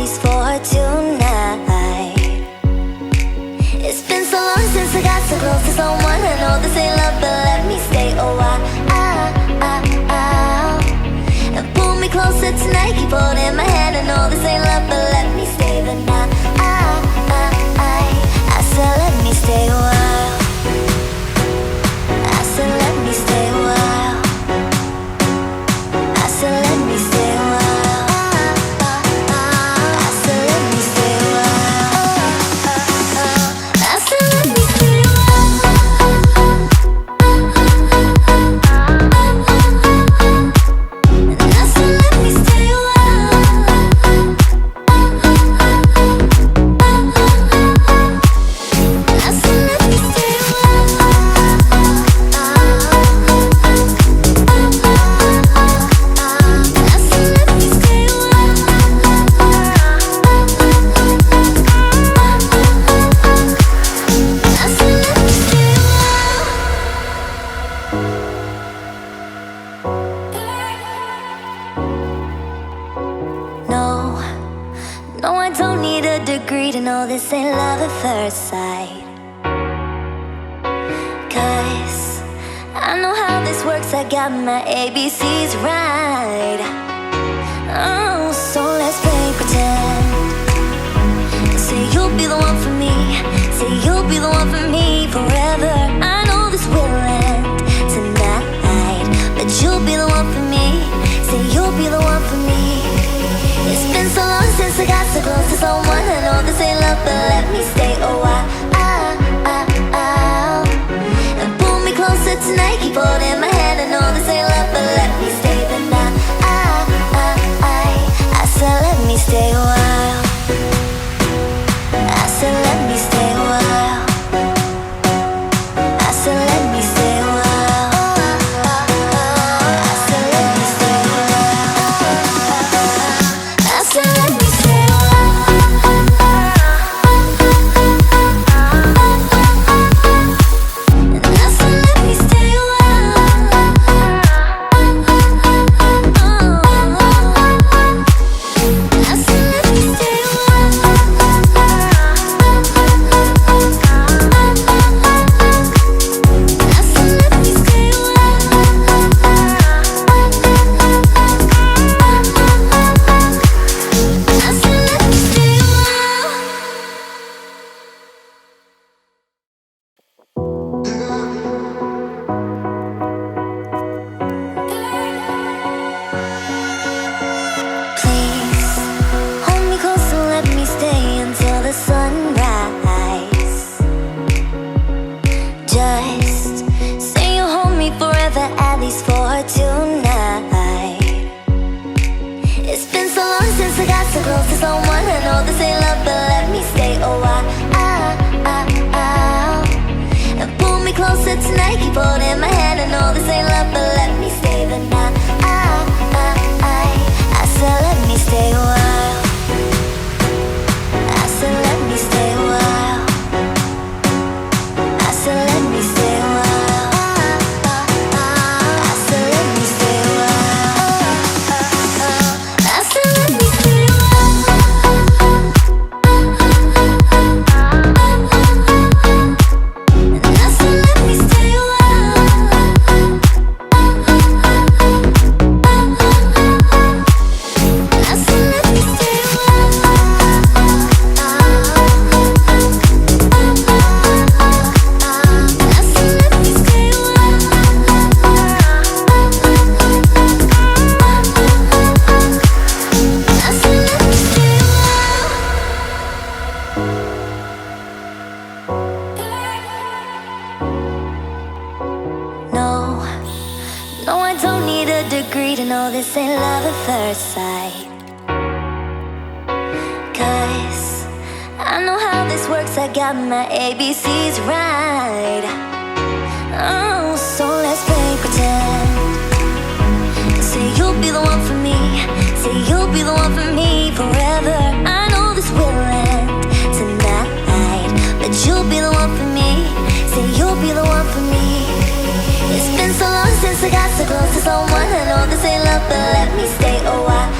least for tonight. It's been so long since I got so close to someone. I know this ain't love, but let me stay a while. And pull me closer tonight, keep holding my hand. I know this ain't love, but let me stay the night. I said let me stay a while. I said let me stay a while. I said let me stay a while. I said let me stay a while. I said let me stay a while. I said let me stay a while. No, I don't need a degree to know this ain't love at first sight. 'Cause I know how this works, I got my ABCs right. Oh, so let's play pretend. Say you'll be the one for me. Say you'll be the one for me forever. I know this will end tonight, but you'll be the one for me. Say you'll be the one for me. It's been so long since I got so close to someone. I know this ain't love, but let me stay a while. And pull me closer tonight, keep holding my hand. I know this ain't love, but let me stay the night. I said let me stay a while. I said let me stay a while. I said let me stay a while. I said let me stay a while. I said let me stay a while. And I said let me stay a while. I said let me stay a Please hold me close and let me stay until the sunrise. Just say you'll hold me forever, at least for tonight. It's been so long since I got so close to someone. I know this ain't love, but let me stay a while. And pull me closer tonight, keep holding my hand. I know this ain't love, but let me stay the night. I said let me stay a while. I said let me stay a while. I said let me stay a while. I said let me stay a while. I said let me stay a while. And I said let me stay a while. I said let me stay a I said let me stay a I said let me stay No, I don't need a degree to know this ain't love at first sight. 'Cause I know how this works, I got my ABCs right. Oh, so let's play pretend. Say you'll be the one for me. Say you'll be the one for me forever. I know this will end tonight, but you'll be the one for me. Say you'll be the one for me. It's been so long since I got so close to someone. I know this ain't love, but let me stay a while.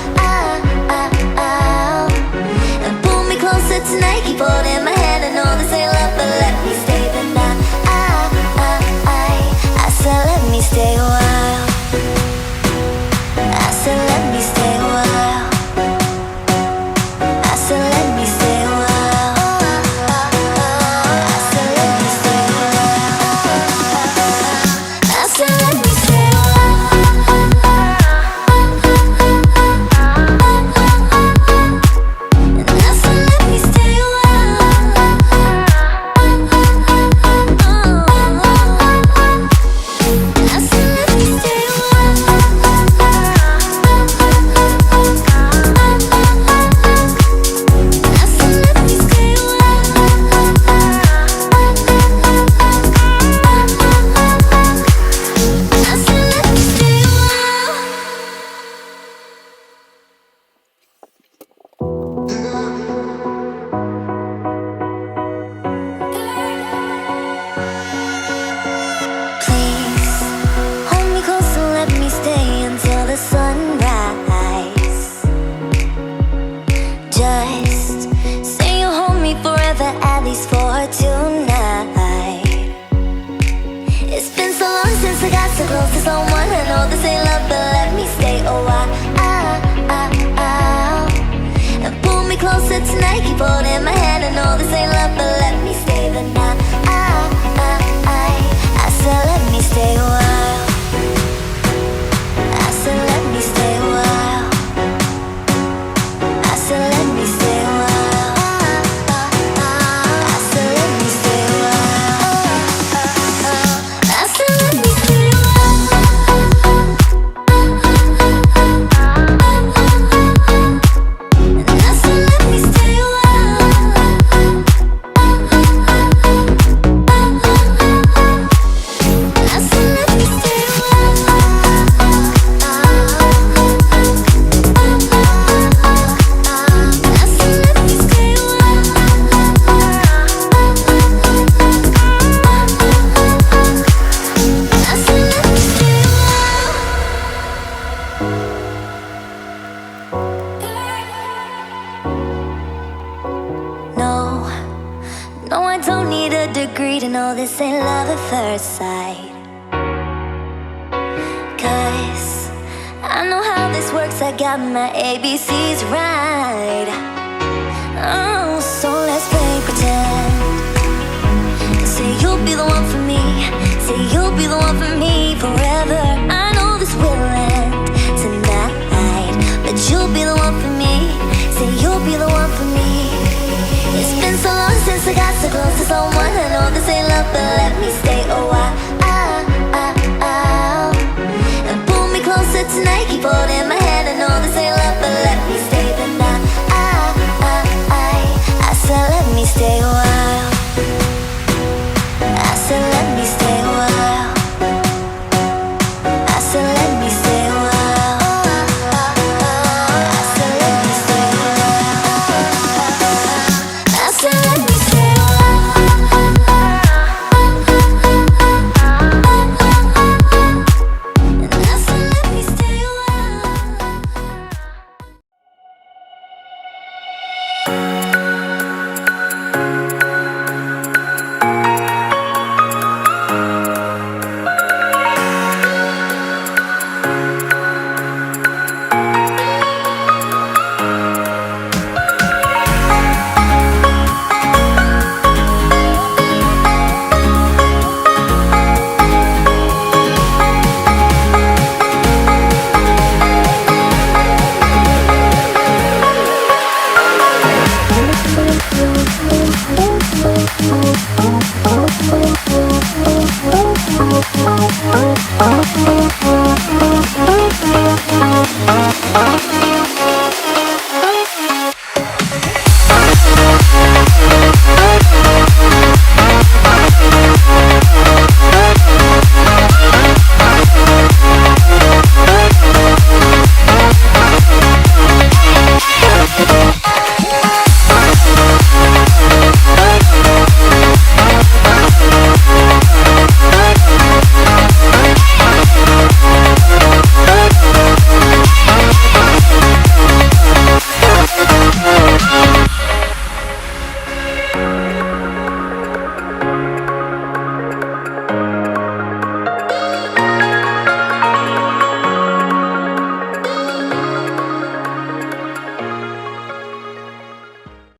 free to know this ain't love at first sight. 'Cause I know how this works, I got my ABCs right. Oh, so let's play pretend. Say you'll be the one for me, say you'll be the one for me forever. I know this will end tonight, but you'll be the one for me, say you'll be the one for me. It's been so long since I got so close to someone. I know this ain't love, but let me stay a while. And pull me closer tonight, keep holding my hand. I know this ain't love, but let me stay the night. I said let me stay a while. I said let me stay a while. I said let me stay a while. I said let me stay a while. I said let me stay a while. And I said let me stay a while.